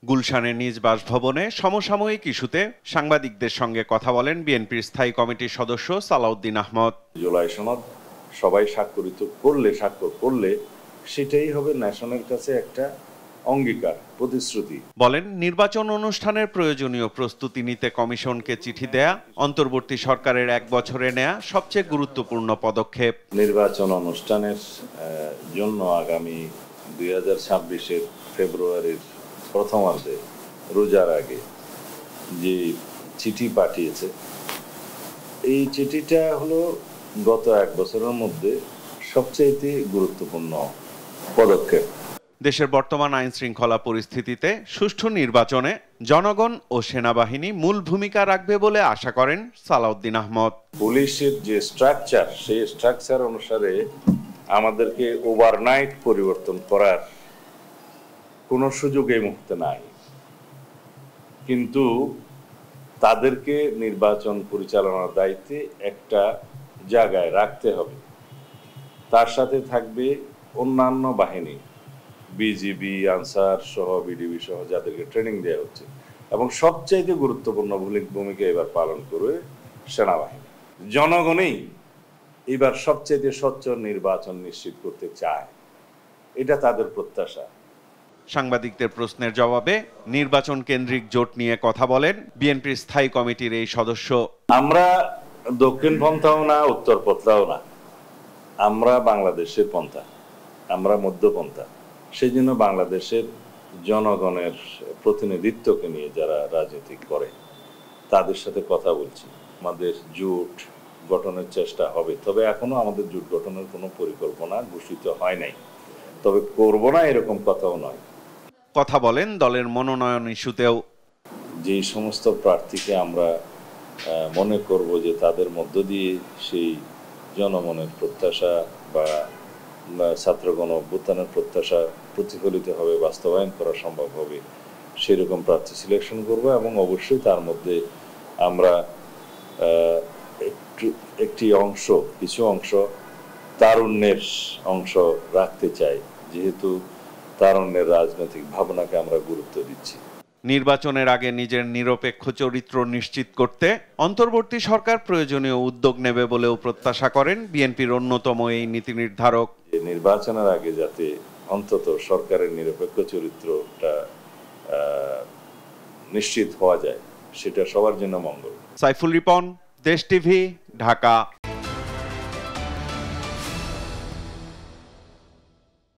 গুলশানের নিজ বাসভবনে সমসাময়িক ইস্যুতে সাংবাদিকদের সঙ্গে কথা বলেন বিএনপির স্থায়ী কমিটির সদস্য সালাউদ্দিন আহমদ। জুলাই সনদ সবাই স্বাক্ষর করলে সেটাই হবে ন্যাশনের কাছে একটা অঙ্গীকার, প্রতিশ্রুতি। বলেন, নির্বাচন অনুষ্ঠানের প্রয়োজনীয় প্রস্তুতি নিতে কমিশনকে চিঠি দেয়া অন্তর্বর্তী সরকারের 1 বছরে নেয়া সবচেয়ে গুরুত্বপূর্ণ পদক্ষেপ। নির্বাচন অনুষ্ঠানের জন্য আগামী 2026-এর ফেব্রুয়ারির প্রথমার্ধে রোজার আগে যে চিঠি পাঠিয়েছে, এই চিঠিটা হলো গত 1 বছরের মধ্যে সবচেয়ে গুরুত্বপূর্ণ পদক্ষেপ। দেশের বর্তমান আইন শৃঙ্খলা পরিস্থিতিতে সুষ্ঠু নির্বাচনে জনগণ ও সেনাবাহিনী মূল ভূমিকা রাখবে বলে আশা করেন সালাউদ্দিন আহমদ। পুলিশের যে স্ট্রাকচার, সেই স্ট্রাকচার অনুসারে আমাদেরকে ওভারনাইট পরিবর্তন করার কোনো সুযোগ এই মুহূর্তে নাই, কিন্তু তাদেরকে নির্বাচন পরিচালনার দায়িত্বে একটা জায়গায় রাখতে হবে। তার সাথে থাকবে অন্যান্য বাহিনী, বিজিবি, আনসার সহ, বিডিবি সহ, যাদেরকে ট্রেনিং দেওয়া হচ্ছে, এবং সবচাইতে গুরুত্বপূর্ণ ভূমিকা এবার পালন করবে সেনাবাহিনী। জনগণই এবার সবচাইতে স্বচ্ছ নির্বাচন নিশ্চিত করতে চায়, এটা তাদের প্রত্যাশা। সাংবাদিকদের প্রশ্নের জবাবে নির্বাচন কেন্দ্রিক জোট নিয়ে কথা বলেন বিএনপির স্থায়ী কমিটির এই সদস্য। আমরা দক্ষিণ পন্থাও না, উত্তর পন্থাও না, আমরা বাংলাদেশের পন্থা, আমরা মধ্যপন্থা। সেই জন্য বাংলাদেশের জনগণের প্রতিনিধিত্বকে নিয়ে যারা রাজনীতি করে তাদের সাথে কথা বলছি। আমাদের জোট গঠনের চেষ্টা হবে, তবে এখনো আমাদের জোট গঠনের কোনো পরিকল্পনা ঘোষিত হয় নাই, তবে করব না এরকম কথাও নয়। কথা বলেন দলের মনোনয়ন ইস্যুতেও। যে সমস্ত প্রার্থীকে আমরা মনে করব যে তাদের মধ্য দিয়ে সেই জনমনের প্রত্যাশা বা ছাত্রগণ অভ্যুত্থানের প্রত্যাশা প্রতিফলিত হবে, বাস্তবায়ন করা সম্ভব হবে, সেরকম প্রার্থী সিলেকশন করব, এবং অবশ্যই তার মধ্যে আমরা কিছু অংশ তারুণ্যের অংশ রাখতে চাই, যেহেতু তারুণ্যের রাজনৈতিক ভাবনাকে আমরা গুরুত্ব দিচ্ছি। নির্বাচনের আগে নিজের নিরপেক্ষ চরিত্র নিশ্চিত করতে অন্তর্বর্তী সরকার প্রয়োজনীয় উদ্যোগ নেবে বলেও প্রত্যাশা করেন বিএনপির অন্যতম এই নীতি নির্ধারক। নির্বাচনের আগে যাতে অন্তত সরকারের নিরপেক্ষ চরিত্রটা নিশ্চিত হওয়া যায়, সেটা সবার জন্য মঙ্গল। সাইফুল রিপন, দেশ টিভি, ঢাকা।